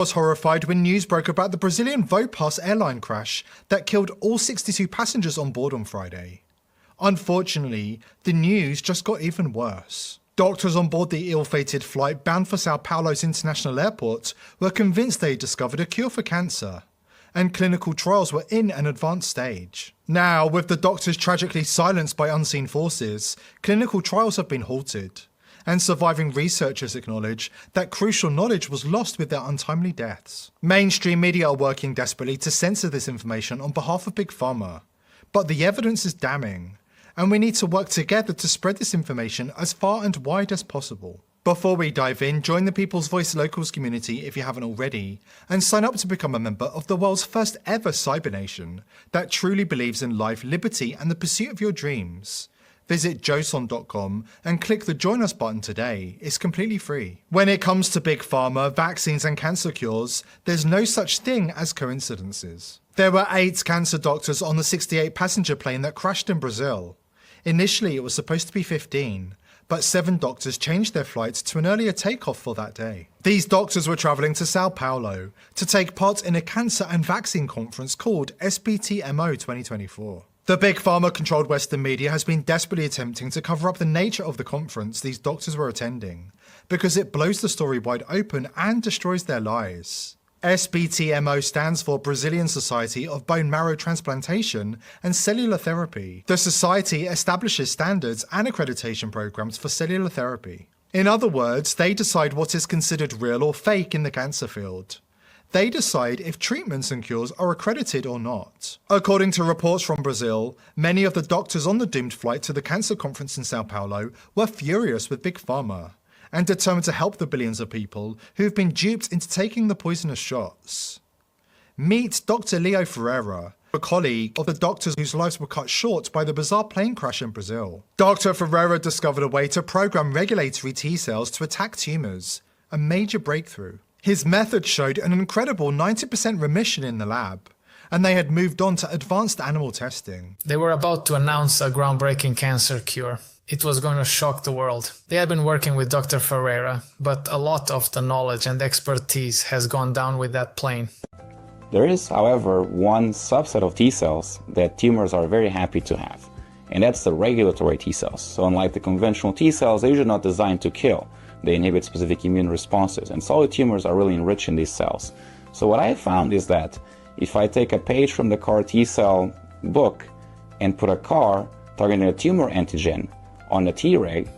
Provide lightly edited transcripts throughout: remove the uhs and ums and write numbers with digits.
Was horrified when news broke about the Brazilian Vopas airline crash that killed all 62 passengers on board on Friday. Unfortunately, the news just got even worse. Doctors on board the ill-fated flight bound for Sao Paulo's international airport were convinced they had discovered a cure for cancer, and clinical trials were in an advanced stage. Now, with the doctors tragically silenced by unseen forces, clinical trials have been halted, and surviving researchers acknowledge that crucial knowledge was lost with their untimely deaths. Mainstream media are working desperately to censor this information on behalf of Big Pharma, but the evidence is damning, and we need to work together to spread this information as far and wide as possible. Before we dive in, join the People's Voice Locals community if you haven't already, and sign up to become a member of the world's first ever cyber nation that truly believes in life, liberty, and the pursuit of your dreams. Visit joson.com and click the Join Us button today. It's completely free. When it comes to Big Pharma, vaccines and cancer cures, there's no such thing as coincidences. There were 8 cancer doctors on the 68 passenger plane that crashed in Brazil. Initially it was supposed to be 15, but 7 doctors changed their flights to an earlier takeoff for that day. These doctors were travelling to Sao Paulo to take part in a cancer and vaccine conference called SBTMO 2024. The Big Pharma-controlled Western media has been desperately attempting to cover up the nature of the conference these doctors were attending, because it blows the story wide open and destroys their lies. SBTMO stands for Brazilian Society of Bone Marrow Transplantation and Cellular Therapy. The society establishes standards and accreditation programs for cellular therapy. In other words, they decide what is considered real or fake in the cancer field. They decide if treatments and cures are accredited or not. According to reports from Brazil, many of the doctors on the doomed flight to the cancer conference in Sao Paulo were furious with Big Pharma and determined to help the billions of people who've been duped into taking the poisonous shots. Meet Dr. Leo Ferreira, a colleague of the doctors whose lives were cut short by the bizarre plane crash in Brazil. Dr. Ferreira discovered a way to program regulatory T cells to attack tumours, a major breakthrough. His method showed an incredible 90% remission in the lab, and they had moved on to advanced animal testing. They were about to announce a groundbreaking cancer cure. It was going to shock the world. They had been working with Dr. Ferreira, but a lot of the knowledge and expertise has gone down with that plane. There is, however, one subset of T cells that tumors are very happy to have, and that's the regulatory T cells. So unlike the conventional T cells, they're usually not designed to kill. They inhibit specific immune responses, and solid tumors are really enriched in these cells. So what I found is that if I take a page from the CAR T cell book and put a CAR targeting a tumor antigen on a Treg,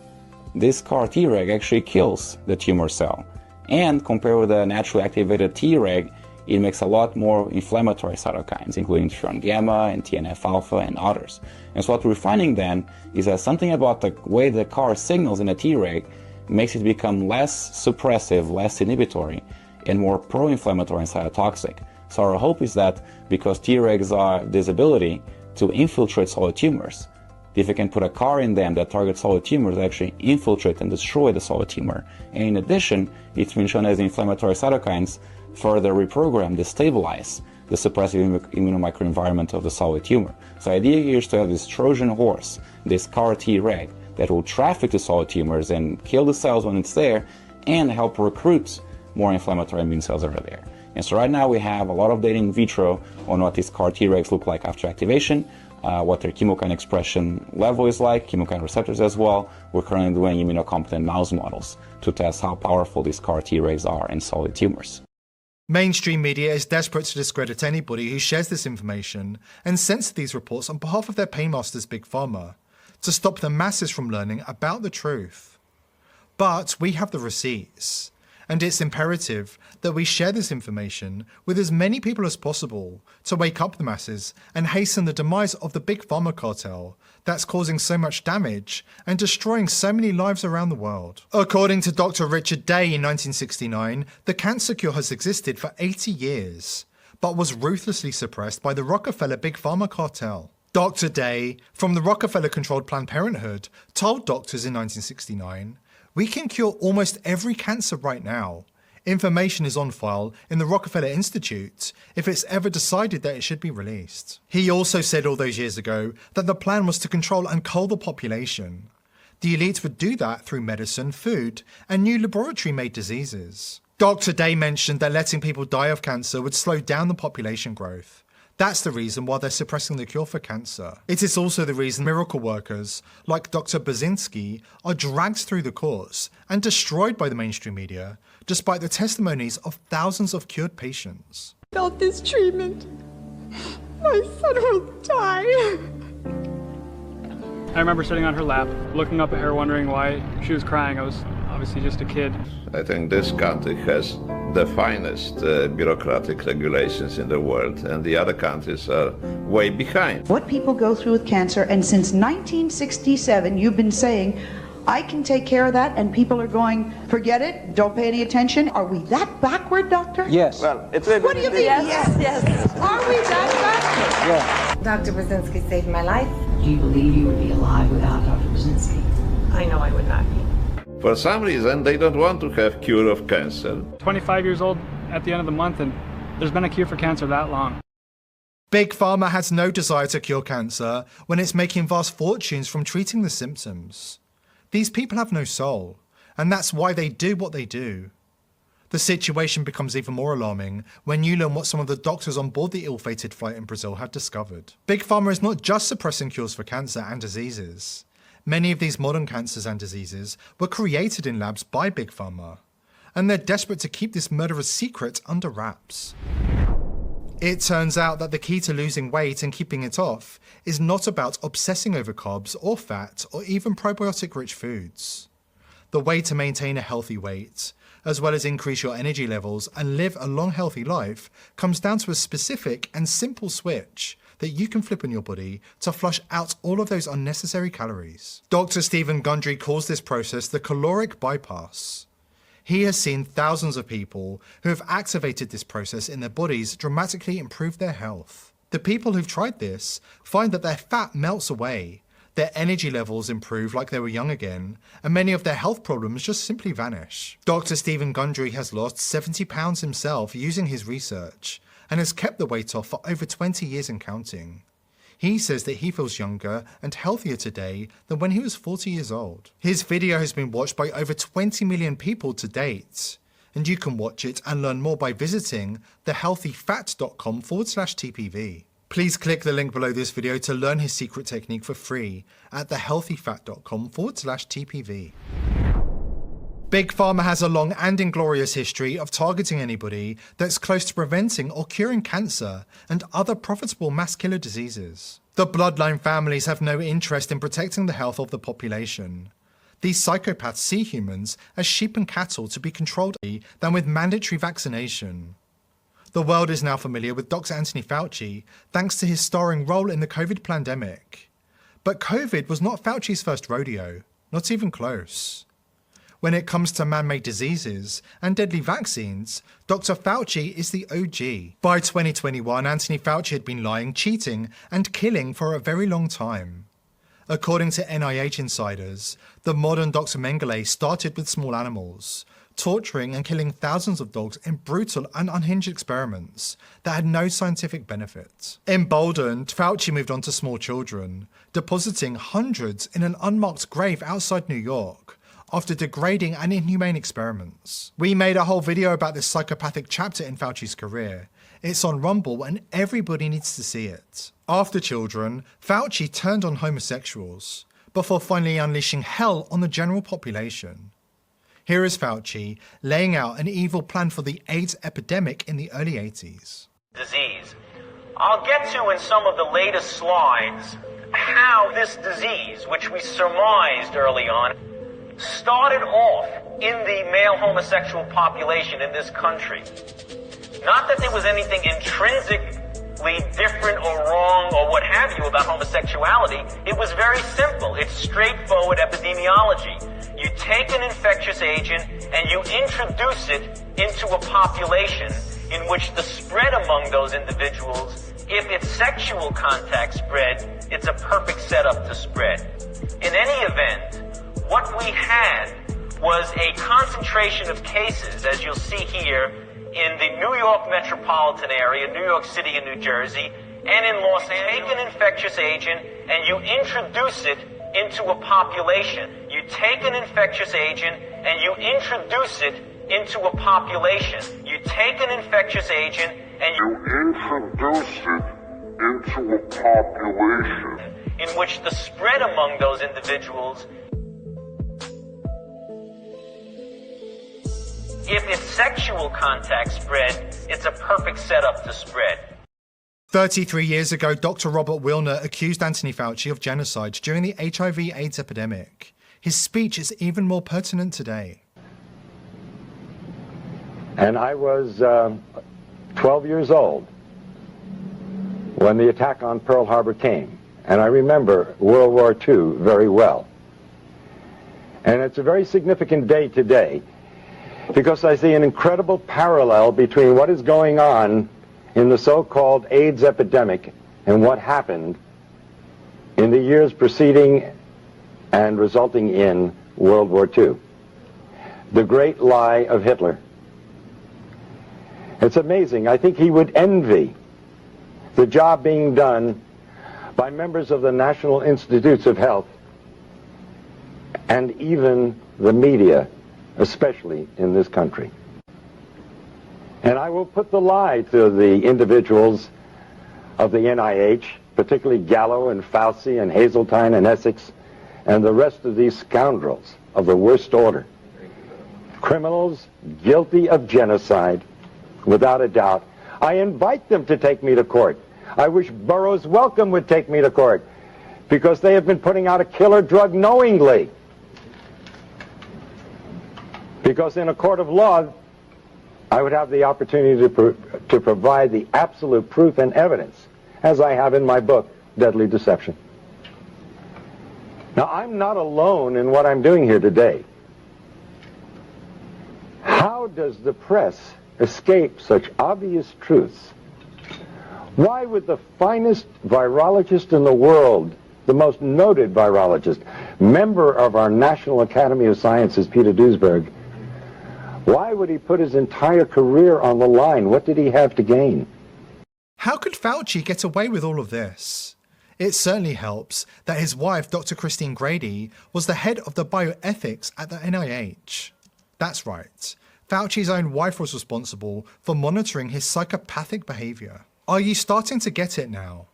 this CAR Treg actually kills the tumor cell. And compared with a naturally activated Treg, it makes a lot more inflammatory cytokines, including interferon gamma and TNF-alpha and others. And so what we're finding then is that something about the way the CAR signals in a Treg makes it become less suppressive, less inhibitory, and more pro-inflammatory and cytotoxic. So our hope is that because Tregs are this ability to infiltrate solid tumors, if you can put a CAR in them that targets solid tumors, they actually infiltrate and destroy the solid tumor. And in addition, it's been shown as the inflammatory cytokines further reprogram, destabilize the suppressive immunomicroenvironment of the solid tumor. So the idea here is to have this Trojan horse, this CAR Treg, that will traffic to solid tumors and kill the cells when it's there and help recruit more inflammatory immune cells over there. And so right now we have a lot of data in vitro on what these CAR Tregs look like after activation, what their chemokine expression level is like, chemokine receptors as well. We're currently doing immunocompetent mouse models to test how powerful these CAR Tregs are in solid tumors. Mainstream media is desperate to discredit anybody who shares this information and censor these reports on behalf of their paymasters Big Pharma, to stop the masses from learning about the truth. But we have the receipts, and it's imperative that we share this information with as many people as possible to wake up the masses and hasten the demise of the Big Pharma cartel that's causing so much damage and destroying so many lives around the world. According to Dr. Richard Day in 1969, the cancer cure has existed for 80 years, but was ruthlessly suppressed by the Rockefeller Big Pharma cartel. Dr. Day, from the Rockefeller-controlled Planned Parenthood, told doctors in 1969, "We can cure almost every cancer right now. Information is on file in the Rockefeller Institute if it's ever decided that it should be released." He also said all those years ago that the plan was to control and cull the population. The elites would do that through medicine, food, and new laboratory-made diseases. Dr. Day mentioned that letting people die of cancer would slow down the population growth. That's the reason why they're suppressing the cure for cancer. It is also the reason miracle workers, like Dr. Baczynski, are dragged through the courts and destroyed by the mainstream media, despite the testimonies of thousands of cured patients. Without this treatment, my son will die. I remember sitting on her lap, looking up at her, wondering why she was crying. I was obviously just a kid. I think this country has the finest bureaucratic regulations in the world, and the other countries are way behind. What people go through with cancer, and since 1967 you've been saying, I can take care of that, and people are going, forget it, don't pay any attention. Are we that backward, doctor? Yes. Well, it's What do you mean? Yes. Are we that backward? Yeah. Dr. Baczynski saved my life. Do you believe you would be alive without Dr. Baczynski? I know I would not be. For some reason, they don't want to have cure of cancer. 25 years old at the end of the month, and there's been a cure for cancer that long. Big Pharma has no desire to cure cancer when it's making vast fortunes from treating the symptoms. These people have no soul, and that's why they do what they do. The situation becomes even more alarming when you learn what some of the doctors on board the ill-fated flight in Brazil had discovered. Big Pharma is not just suppressing cures for cancer and diseases. Many of these modern cancers and diseases were created in labs by Big Pharma, and they're desperate to keep this murderous secret under wraps. It turns out that the key to losing weight and keeping it off is not about obsessing over carbs or fat or even probiotic-rich foods. The way to maintain a healthy weight, as well as increase your energy levels and live a long, healthy life, comes down to a specific and simple switch that you can flip in your body to flush out all of those unnecessary calories. Dr. Stephen Gundry calls this process the caloric bypass. He has seen thousands of people who have activated this process in their bodies dramatically improve their health. The people who've tried this find that their fat melts away, their energy levels improve like they were young again, and many of their health problems just simply vanish. Dr. Stephen Gundry has lost 70 pounds himself using his research, and has kept the weight off for over 20 years and counting. He says that he feels younger and healthier today than when he was 40 years old. His video has been watched by over 20 million people to date, and you can watch it and learn more by visiting thehealthyfat.com/TPV. Please click the link below this video to learn his secret technique for free at thehealthyfat.com/TPV. Big Pharma has a long and inglorious history of targeting anybody that's close to preventing or curing cancer and other profitable mass killer diseases. The bloodline families have no interest in protecting the health of the population. These psychopaths see humans as sheep and cattle to be controlled than with mandatory vaccination. The world is now familiar with Dr. Anthony Fauci thanks to his starring role in the COVID pandemic. But COVID was not Fauci's first rodeo, not even close. When it comes to man-made diseases and deadly vaccines, Dr. Fauci is the OG. By 2021, Anthony Fauci had been lying, cheating, and killing for a very long time. According to NIH insiders, the modern Dr. Mengele started with small animals, torturing and killing thousands of dogs in brutal and unhinged experiments that had no scientific benefit. Emboldened, Fauci moved on to small children, depositing hundreds in an unmarked grave outside New York, after degrading and inhumane experiments. We made a whole video about this psychopathic chapter in Fauci's career. It's on Rumble and everybody needs to see it. After children, Fauci turned on homosexuals, before finally unleashing hell on the general population. Here is Fauci laying out an evil plan for the AIDS epidemic in the early 80s. Disease. I'll get to in some of the latest slides how this disease, which we surmised early on, started off in the male homosexual population in this country. Not that there was anything intrinsically different or wrong or what have you about homosexuality. It was very simple. It's straightforward epidemiology. You take an infectious agent and you introduce it into a population in which the spread among those individuals, if it's sexual contact spread, it's a perfect setup to spread. In any event, what we had was a concentration of cases, as you'll see here, in the New York metropolitan area, New York City and New Jersey, and in Los Angeles. Take an infectious agent and you introduce it into a population. You take an infectious agent and you introduce it into a population. You take an infectious agent and you introduce it into a population in which the spread among those individuals, if it's sexual contact spread, it's a perfect setup to spread. 33 years ago, Dr. Robert Wilner accused Anthony Fauci of genocide during the HIV/AIDS epidemic. His speech is even more pertinent today. And I was 12 years old when the attack on Pearl Harbor came. And I remember World War II very well. And it's a very significant day today because I see an incredible parallel between what is going on in the so-called AIDS epidemic and what happened in the years preceding and resulting in World War II. The great lie of Hitler. It's amazing. I think he would envy the job being done by members of the National Institutes of Health and even the media, especially in this country. And I will put the lie to the individuals of the NIH, particularly Gallo and Fauci and Hazeltine and Essex, and the rest of these scoundrels of the worst order. Criminals guilty of genocide, without a doubt. I invite them to take me to court. I wish Burroughs Wellcome would take me to court, because they have been putting out a killer drug knowingly. Because in a court of law, I would have the opportunity to provide the absolute proof and evidence, as I have in my book, Deadly Deception. Now, I'm not alone in what I'm doing here today. How does the press escape such obvious truths? Why would the finest virologist in the world, the most noted virologist, member of our National Academy of Sciences, Peter Duesberg, why would he put his entire career on the line? What did he have to gain? How could Fauci get away with all of this? It certainly helps that his wife, Dr. Christine Grady, was the head of the bioethics at the NIH. That's right. Fauci's own wife was responsible for monitoring his psychopathic behavior. Are you starting to get it now?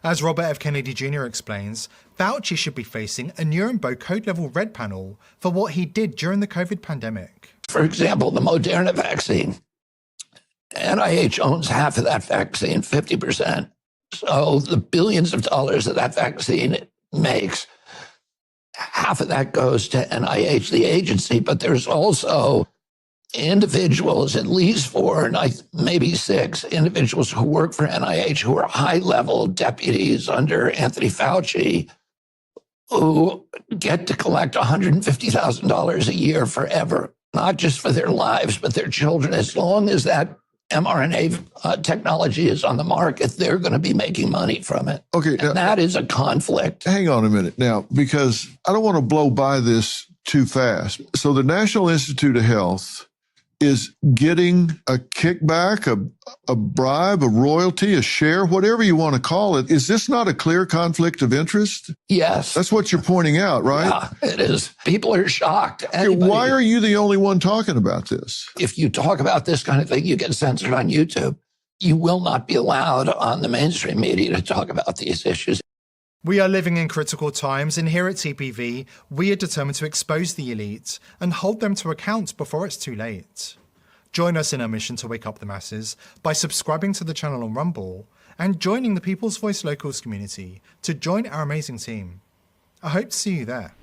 As Robert F. Kennedy Jr. explains, Fauci should be facing a Nuremberg Code Level Red panel for what he did during the COVID pandemic. For example, the Moderna vaccine. NIH owns half of that vaccine, 50%. So the billions of dollars that that vaccine makes, half of that goes to NIH, the agency, but there's also individuals, at least 4, and maybe 6 individuals who work for NIH who are high-level deputies under Anthony Fauci who get to collect $150,000 a year forever, not just for their lives, but their children. As long as that mRNA technology is on the market, they're going to be making money from it. Okay, and that is a conflict. Hang on a minute now, because I don't want to blow by this too fast. So the National Institute of Health is getting a kickback, a bribe, a royalty, a share, whatever you want to call it. Is this not a clear conflict of interest? Yes. That's what you're pointing out, right? Yeah, it is. People are shocked. Why are you the only one talking about this? If you talk about this kind of thing, you get censored on YouTube. You will not be allowed on the mainstream media to talk about these issues. We are living in critical times, and here at TPV, we are determined to expose the elite and hold them to account before it's too late. Join us in our mission to wake up the masses by subscribing to the channel on Rumble and joining the People's Voice Locals community to join our amazing team. I hope to see you there.